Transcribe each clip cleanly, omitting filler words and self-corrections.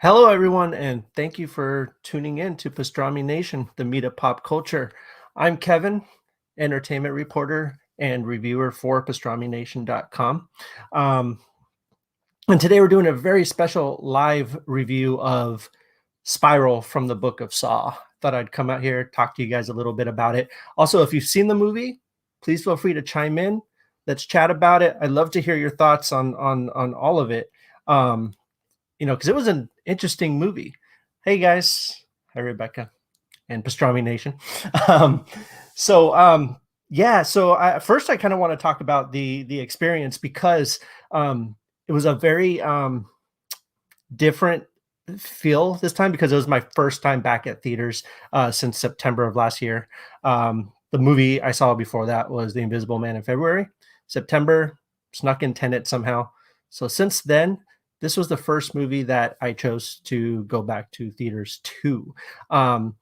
Hello, everyone, and thank you for tuning in to Pastrami Nation, the meat of pop culture. I'm Kevin, entertainment reporter and reviewer for pastramination.com. Um, and today we're doing a very special live review of Spiral from the Book of Saw. Thought I'd come out here, talk to you guys a little bit about it. Also, if you've seen the movie, please feel free to chime in. Let's chat about it. I'd love to hear your thoughts on all of it. Um, because it was an interesting movie. Hey guys, hi Rebecca and Pastrami Nation. Um, so yeah, so first I kind of want to talk about the experience because it was a very different feel this time because it was my first time back at theaters since September of last year. The movie I saw before that was The Invisible Man in February. September snuck in Tenet somehow. So since then, this was the first movie that I chose to go back to theaters to. Um,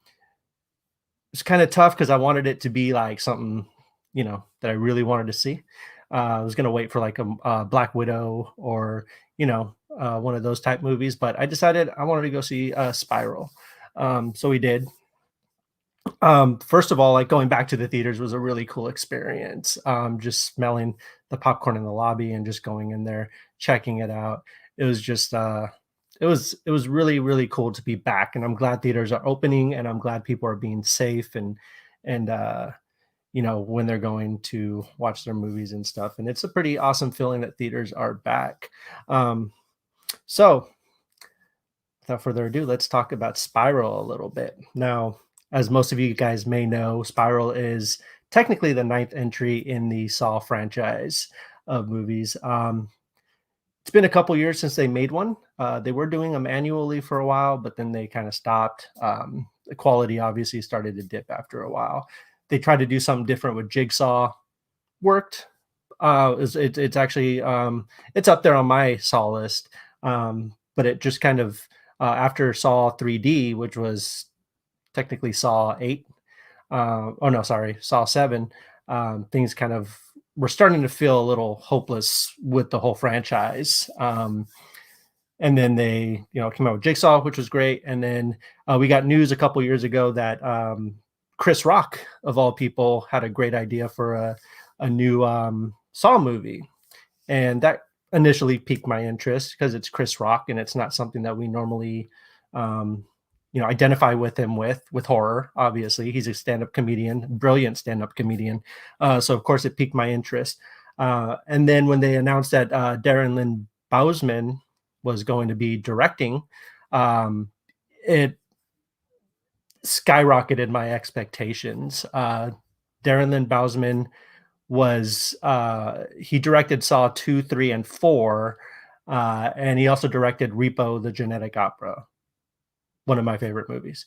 it's kind of tough because I wanted it to be like something, that I really wanted to see. I was gonna wait for like a Black Widow or one of those type movies, but I decided I wanted to go see Spiral. So we did. First of all, like going back to the theaters was a really cool experience. Just smelling the popcorn in the lobby and just going in there, checking it out. It was just it was really really cool to be back, and I'm glad theaters are opening, and I'm glad people are being safe and when they're going to watch their movies and stuff. And it's a pretty awesome feeling that theaters are back. Um, so without further ado, let's talk about Spiral a little bit. Now, as most of you guys may know, Spiral is technically the ninth entry in the Saw franchise of movies. It's been a couple years since they made one. They were doing them annually for a while, but then they kind of stopped. The quality obviously started to dip after a while. They tried to do something different with Jigsaw, worked. It's actually it's up there on my Saw list, but it just kind of after Saw 3D, which was technically Saw 8. Oh no, sorry, Saw 7. Things kind of were starting to feel a little hopeless with the whole franchise. And then they, came out with Jigsaw, which was great. And then we got news a couple years ago that Chris Rock, of all people, had a great idea for a new Saw movie, and that initially piqued my interest because it's Chris Rock and it's not something that we normally, um, identify with him with horror. Obviously, he's a stand-up comedian, brilliant stand-up comedian. So of course, it piqued my interest. And then when they announced that Darren Lynn Bousman was going to be directing, it skyrocketed my expectations. Darren Lynn Bousman was he directed Saw 2, 3, and 4, and he also directed Repo: The Genetic Opera, one of my favorite movies.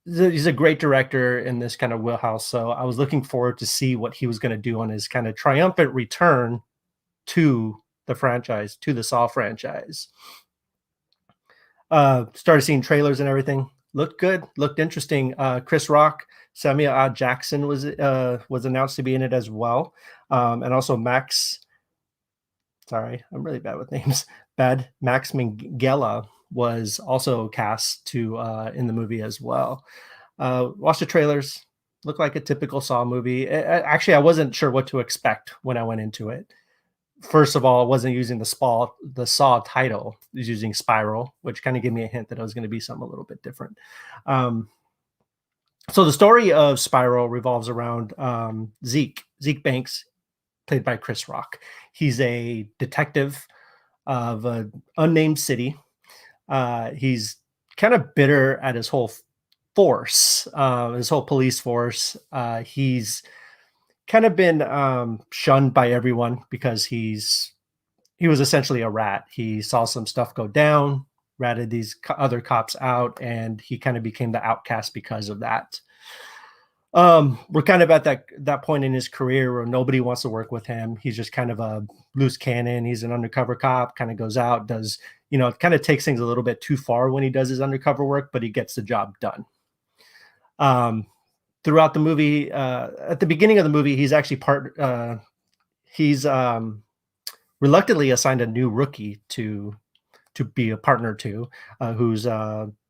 He's a great director in this kind of wheelhouse, so I was looking forward to see what he was going to do on his kind of triumphant return to the franchise, to the Saw franchise. Started seeing trailers and everything. Looked good, looked interesting. Chris Rock, Samuel L. Jackson was announced to be in it as well, and also Max. Sorry, I'm really bad with names. Bad Max Minghella was also cast to in the movie as well. Watched the trailers. Looked like a typical Saw movie. Actually, I wasn't sure what to expect when I went into it. First of all, I wasn't using the Saw title. I was using Spiral, which kind of gave me a hint that it was going to be something a little bit different. Um, so the story of Spiral revolves around Zeke Banks, played by Chris Rock. He's a detective of an unnamed city. He's kind of bitter at his whole force, his whole police force. He's kind of been shunned by everyone because he was essentially a rat. He saw some stuff go down, ratted these other cops out, and he kind of became the outcast because of that. We're kind of at that point in his career where nobody wants to work with him. He's just kind of a loose cannon. He's an undercover cop, kind of goes out, does, kind of takes things a little bit too far when he does his undercover work, but he gets the job done. Um, Throughout the movie, at the beginning of the movie, he's actually he's reluctantly assigned a new rookie to to be a partner to, who's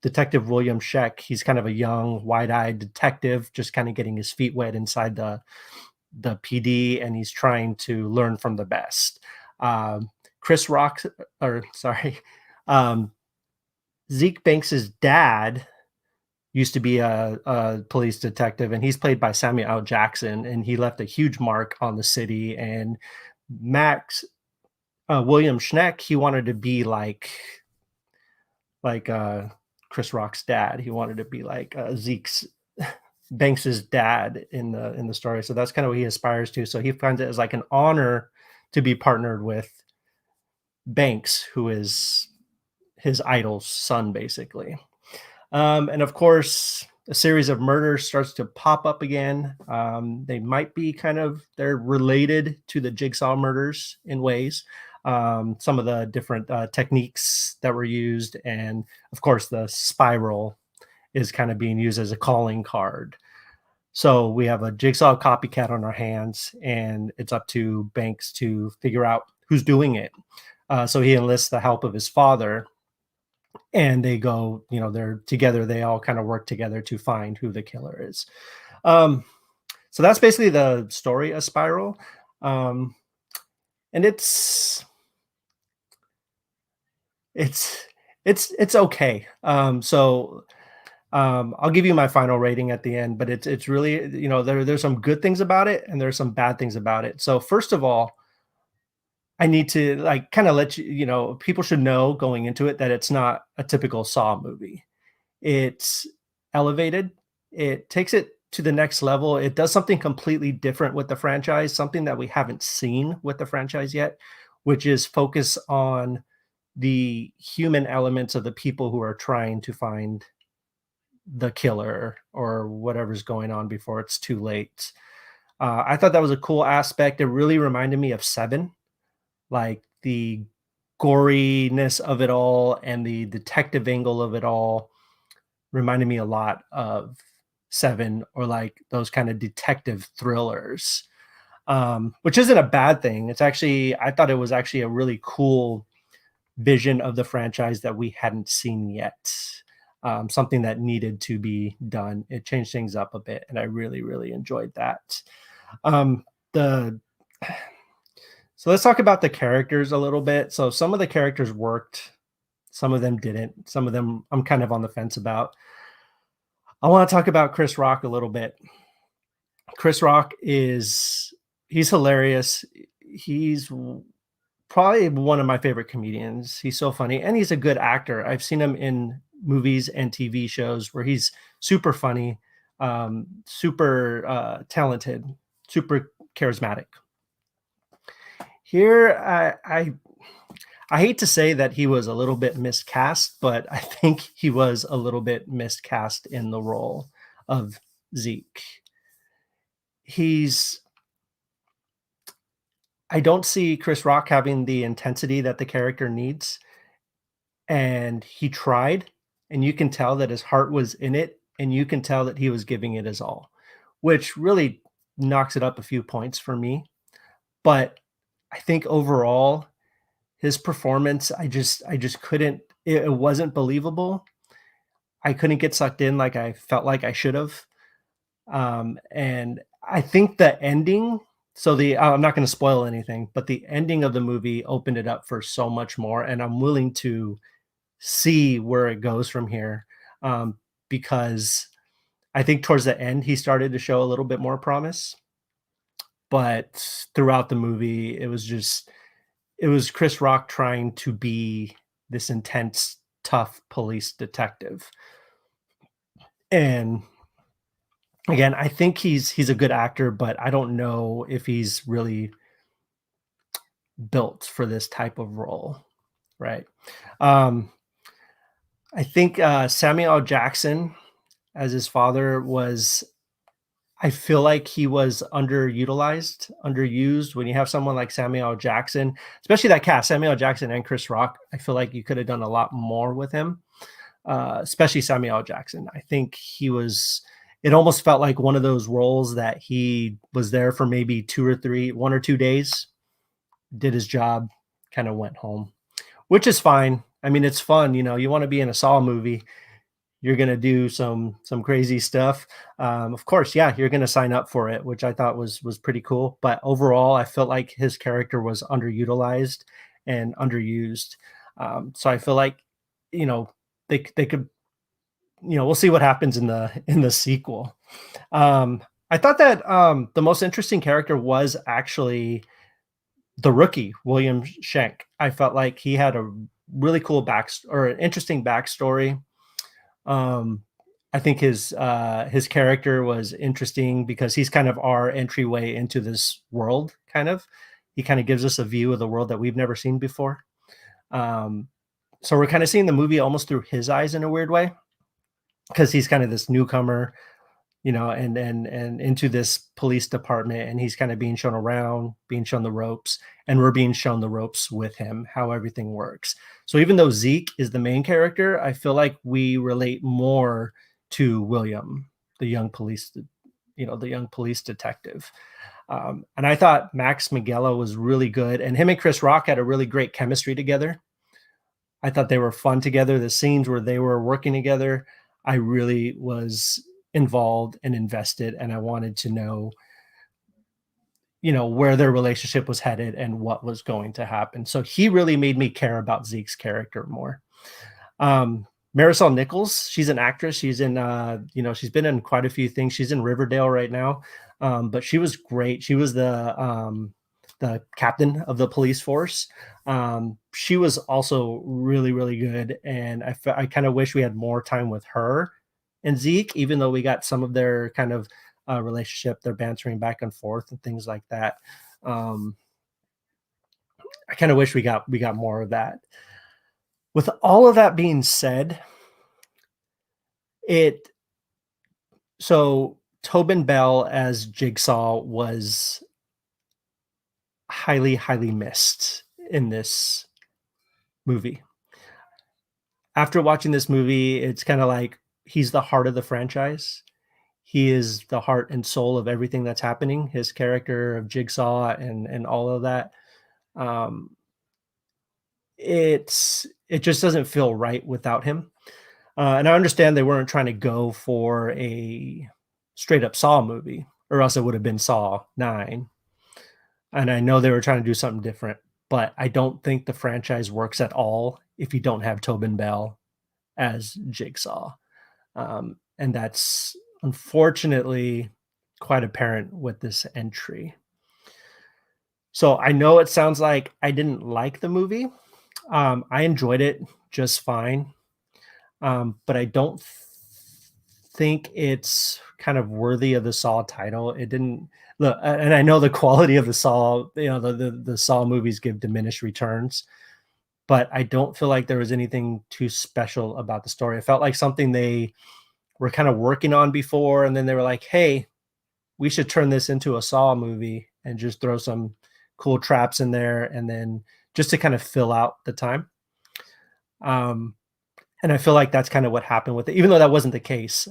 Detective William Scheck. He's kind of a young, wide-eyed detective, just kind of getting his feet wet inside the PD, and he's trying to learn from the best. Chris Rock, or sorry, um, Zeke Banks's dad used to be a police detective, and he's played by Samuel L. Jackson, and he left a huge mark on the city. And Max William Schneck, he wanted to be like Chris Rock's dad. He wanted to be like Zeke's Banks's dad in the story. So that's kind of what he aspires to. So he finds it as like an honor to be partnered with Banks, who is his idol's son, basically. And of course, a series of murders starts to pop up again. They might be they're related to the Jigsaw murders in ways. Some of the different techniques that were used, and of course, the spiral is kind of being used as a calling card. So we have a Jigsaw copycat on our hands, and it's up to Banks to figure out who's doing it. So he enlists the help of his father, and they go, they're together. They all kind of work together to find who the killer is. So that's basically the story of Spiral. And it's okay. I'll give you my final rating at the end, but it's really, there's some good things about it and there's some bad things about it. So first of all, I need to like kind of let people should know going into it that it's not a typical Saw movie. It's elevated. It takes it to the next level. It does something completely different with the franchise, something that we haven't seen with the franchise yet, which is focus on the human elements of the people who are trying to find the killer or whatever's going on before it's too late. I thought that was a cool aspect. It really reminded me of Seven, like the goriness of it all and the detective angle of it all reminded me a lot of Seven, or like those kind of detective thrillers, which isn't a bad thing. I thought it was actually a really cool vision of the franchise that we hadn't seen yet. Something that needed to be done. It changed things up a bit, and I really, really enjoyed that. The So let's talk about the characters a little bit. So some of the characters worked, some of them didn't. Some of them I'm kind of on the fence about. I want to talk about Chris Rock a little bit. Chris Rock he's hilarious. He's probably one of my favorite comedians. He's so funny, and he's a good actor. I've seen him in movies and TV shows where he's super funny, super talented, super charismatic. Here, I hate to say that he was a little bit miscast, but I think he was a little bit miscast in the role of Zeke. I don't see Chris Rock having the intensity that the character needs. And he tried, and you can tell that his heart was in it, and you can tell that he was giving it his all, which really knocks it up a few points for me. But I think overall, his performance, I just couldn't. It wasn't believable. I couldn't get sucked in like I felt like I should have. And I think the ending. So I'm not going to spoil anything, but the ending of the movie opened it up for so much more, and I'm willing to see where it goes from here, because I think towards the end he started to show a little bit more promise, but throughout the movie it was Chris Rock trying to be this intense, tough police detective. And again, I think he's a good actor, but I don't know if he's really built for this type of role, right? I think Samuel L. Jackson as his father I feel like he was underutilized, underused. When you have someone like Samuel L. Jackson, especially that cast, Samuel L. Jackson and Chris Rock, I feel like you could have done a lot more with him, especially Samuel L. Jackson. I think it almost felt like one of those roles that he was there for maybe 1 or 2 days, did his job, kind of went home, which is fine. I mean, it's fun, you know, you want to be in a Saw movie, you're going to do some crazy stuff. Of course, yeah, you're going to sign up for it, which I thought was pretty cool. But overall, I felt like his character was underutilized and underused. So I feel like, you know, they could, you know, we'll see what happens in the sequel. I thought that the most interesting character was actually the rookie, William Schenk. I felt like he had a really cool or an interesting backstory. um, I think his character was interesting because he's kind of our entryway into this world. Kind of, he kind of gives us a view of the world that we've never seen before. Um, so we're kind of seeing the movie almost through his eyes in a weird way because he's kind of this newcomer, you know, and into this police department, and he's kind of being shown around, being shown the ropes, and we're being shown the ropes with him, how everything works. So even though Zeke is the main character, I feel like we relate more to William, the young police, you know, the young police detective. And I thought Max Magella was really good, and him and Chris Rock had a really great chemistry together. I thought they were fun together. The scenes where they were working together, I really was involved and invested, and I wanted to know, you know, where their relationship was headed and what was going to happen. So he really made me care about Zeke's character more. Marisol Nichols, she's an actress. She's in, you know, she's been in quite a few things. She's in Riverdale right now, but she was great. She was the captain of the police force. She was also really, really good, and I kind of wish we had more time with her and Zeke, even though we got some of their kind of relationship, their bantering back and forth and things like that. Um, I kind of wish we got more of that. With all of that being said, it so Tobin Bell as Jigsaw was highly, highly missed in this movie. After watching this movie, it's kind of like he's the heart of the franchise. He is the heart and soul of everything that's happening. His character of Jigsaw and all of that. Um, it just doesn't feel right without him. And I understand they weren't trying to go for a straight up Saw movie, or else it would have been Saw 9. And I know they were trying to do something different, but I don't think the franchise works at all if you don't have Tobin Bell as Jigsaw. And that's unfortunately quite apparent with this entry. So I know it sounds like I didn't like the movie. I enjoyed it just fine. But I don't think it's kind of worthy of the Saw title. It didn't look, and I know the quality of the Saw, you know, the Saw movies give diminished returns, but I don't feel like there was anything too special about the story. It felt like something they were kind of working on before, and then they were like, "Hey, we should turn this into a Saw movie and just throw some cool traps in there, and then just to kind of fill out the time." Um, and I feel like that's kind of what happened with it, even though that wasn't the case.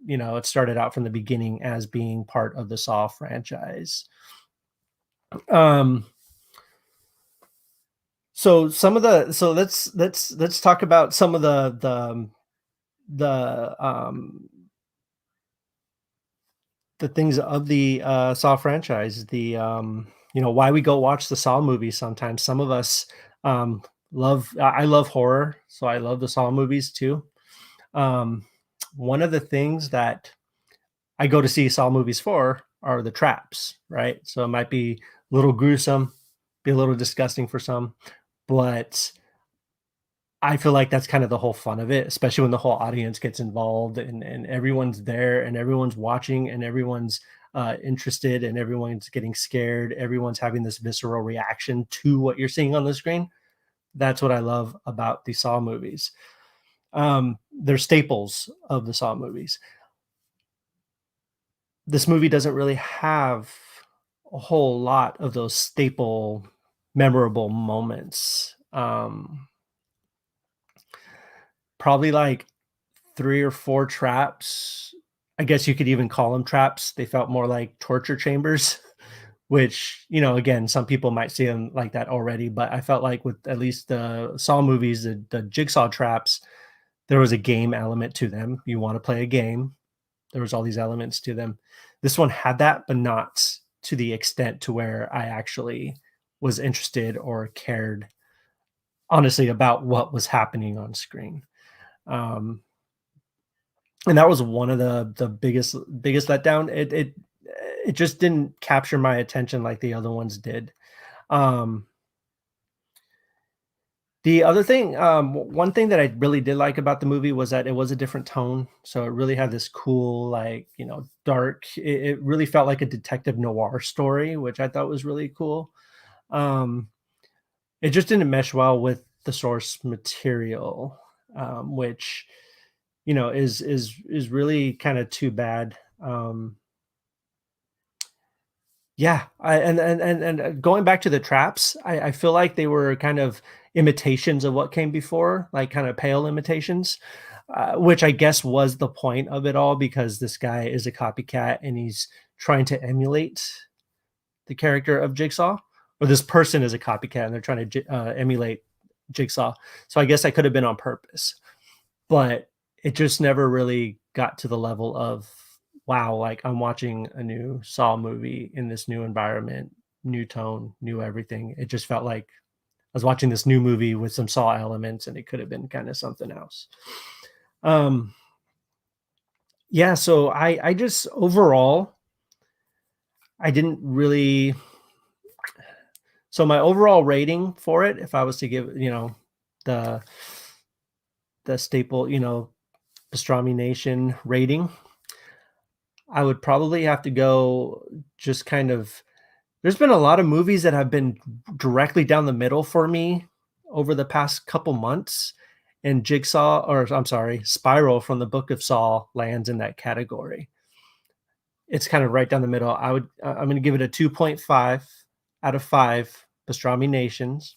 You know, it started out from the beginning as being part of the Saw franchise. Um, so some of the so let's talk about some of the the things of the Saw franchise. The you know, why we go watch the Saw movies sometimes. Some of us um, love. I love horror, so I love the Saw movies too. Um, one of the things that I go to see Saw movies for are the traps, right? So it might be a little gruesome, be a little disgusting for some, but I feel like that's kind of the whole fun of it, especially when the whole audience gets involved and everyone's there and everyone's watching and everyone's interested and everyone's getting scared. Everyone's having this visceral reaction to what you're seeing on the screen. That's what I love about the Saw movies. They're staples of the Saw movies. This movie doesn't really have a whole lot of those staple memorable moments. Probably like 3 or 4 traps. I guess you could even call them traps. They felt more like torture chambers which, again, some people might see them like that already, but I felt like with at least the Saw movies, the Jigsaw traps, there was a game element to them. You want to play a game. There was all these elements to them. This one had that, but not to the extent to where I actually was interested or cared honestly about what was happening on screen. Um, and that was one of the biggest letdown. It just didn't capture my attention like the other ones did. Um, the other thing, one thing that I really did like about the movie was that it was a different tone. So it really had this cool, like, dark. It really felt like a detective noir story, which I thought was really cool. Um, it just didn't mesh well with the source material, which is really kind of too bad. Yeah, going back to the traps, I feel like they were kind of imitations of what came before, like kind of pale imitations, which I guess was the point of it all because this guy is a copycat and he's trying to emulate the character of Jigsaw, or this person is a copycat and they're trying to emulate Jigsaw. So I guess that could have been on purpose, but it just never really got to the level of, wow, like I'm watching a new Saw movie in this new environment, new tone, new everything. It just felt like I was watching this new movie with some Saw elements and it could have been kind of something else. Um yeah, so I just overall I didn't really, so my overall rating for it, if I was to give, the staple, Pastrami Nation rating, I would probably have to go just kind of, there's been a lot of movies that have been directly down the middle for me over the past couple months, and Jigsaw, or I'm sorry, Spiral from the Book of Saw lands in that category. It's kind of right down the middle. I'm going to give it a 2.5 out of 5 Pastrami Nations.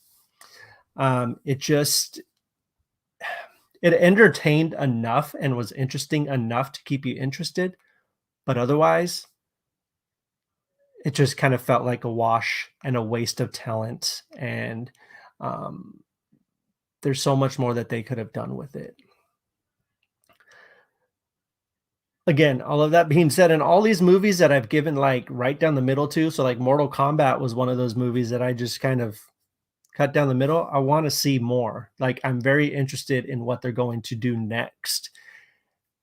It just, it entertained enough and was interesting enough to keep you interested, but otherwise it just kind of felt like a wash and a waste of talent, and um, there's so much more that they could have done with it. Again, all of that being said, in all these movies that I've given like right down the middle to, so like Mortal Kombat was one of those movies that I just kind of cut down the middle. I want to see more. Like I'm very interested in what they're going to do next.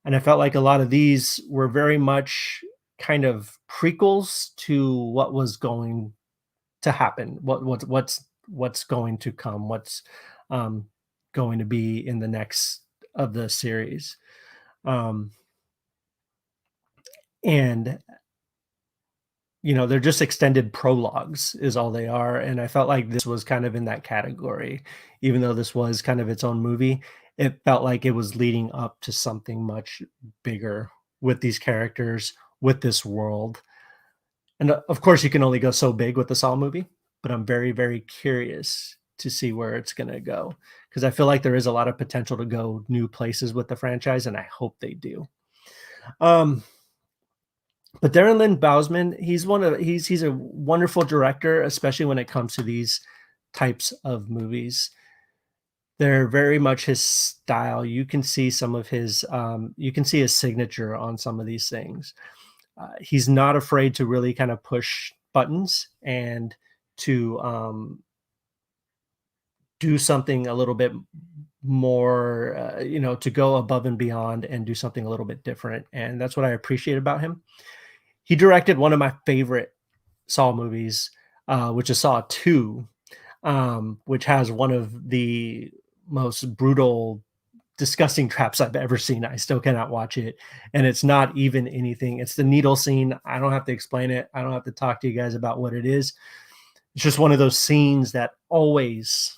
And I felt like a lot of these were very much kind of prequels to what was going to happen, what's going to come, what's um, going to be in the next of the series, um, and they're just extended prologues is all they are, and I felt like this was kind of in that category, even though this was kind of its own movie. It felt like it was leading up to something much bigger with these characters, with this world. And of course, you can only go so big with the Saw movie, but I'm very, very curious to see where it's going to go because I feel like there is a lot of potential to go new places with the franchise, and I hope they do. Um, but Darren Lynn Bousman, he's a wonderful director, especially when it comes to these types of movies. They're very much his style. You can see some of his, you can see his signature on some of these things. He's not afraid to really kind of push buttons and to do something a little bit more, to go above and beyond and do something a little bit different. And that's what I appreciate about him. He directed one of my favorite Saw movies, which is Saw 2, which has one of the most brutal, disgusting traps I've ever seen. I still cannot watch it. And it's not even anything. It's the needle scene. I don't have to explain it. I don't have to talk to you guys about what it is. It's just one of those scenes that always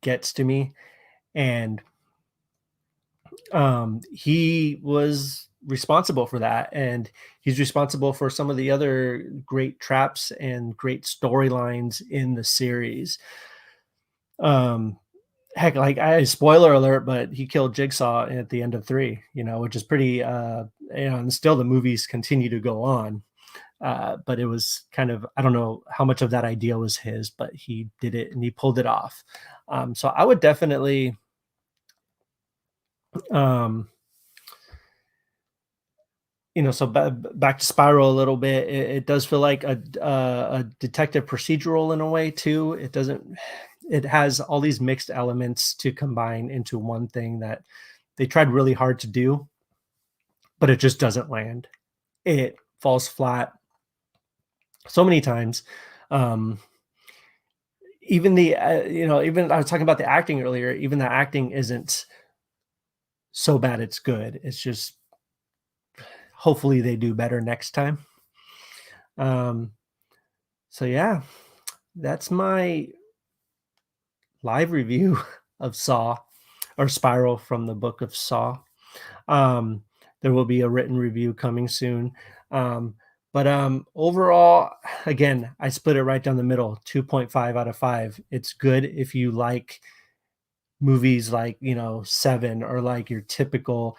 gets to me. And he was responsible for that. And he's responsible for some of the other great traps and great storylines in the series. Heck, like spoiler alert, but he killed Jigsaw at the end of 3, which is pretty, and still the movies continue to go on. but it was kind of, I don't know how much of that idea was his, but he did it and he pulled it off. So I would definitely, um, so back to Spiral a little bit. It does feel like a detective procedural in a way too. It doesn't. It has all these mixed elements to combine into one thing that they tried really hard to do, but it just doesn't land. It falls flat so many times. Um, even even I was talking about the acting earlier. Even the acting isn't so bad it's good. It's just hopefully they do better next time. Um, so yeah, that's my live review of Saw or Spiral from the book of Saw. Um, there will be a written review coming soon. Um, but overall, again, I split it right down the middle, 2.5 out of 5. It's good if you like movies like, Seven, or like your typical,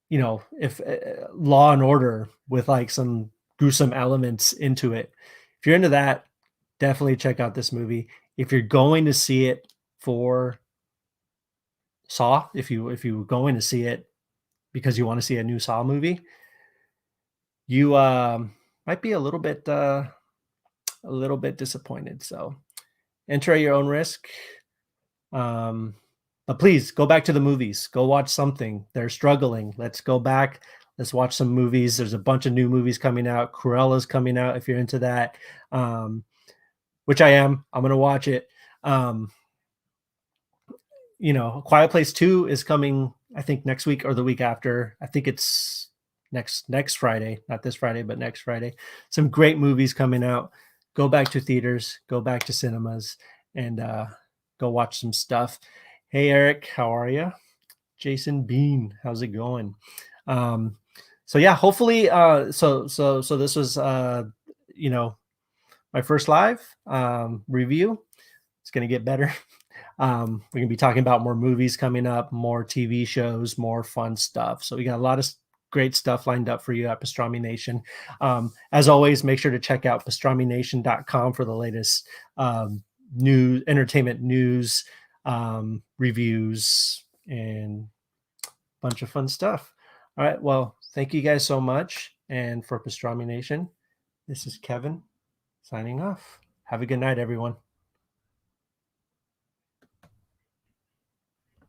if Law and Order with like some gruesome elements into it. If you're into that, definitely check out this movie. If you're going to see it for Saw, if you were going to see it because you want to see a new Saw movie, you might be a little bit disappointed. So enter at your own risk. Um, but please go back to the movies. Go watch something. They're struggling. Let's go back. Let's watch some movies. There's a bunch of new movies coming out. Cruella's coming out if you're into that, which I am. I'm gonna watch it. Um, Quiet Place 2 is coming, I think, next week or the week after. I think it's next Friday, not this Friday, but next Friday. Some great movies coming out. Go back to theaters, go back to cinemas, and go watch some stuff. Hey Eric, how are you? Jason Bean, how's it going? Um, so yeah, hopefully, so this was you know my first live review. It's gonna get better. We're gonna be talking about more movies coming up, more TV shows, more fun stuff. So we got a lot of great stuff lined up for you at Pastrami Nation. As always, make sure to check out pastramination.com for the latest entertainment news, reviews, and a bunch of fun stuff. All right. Well, thank you guys so much. And for Pastrami Nation, this is Kevin signing off. Have a good night, everyone.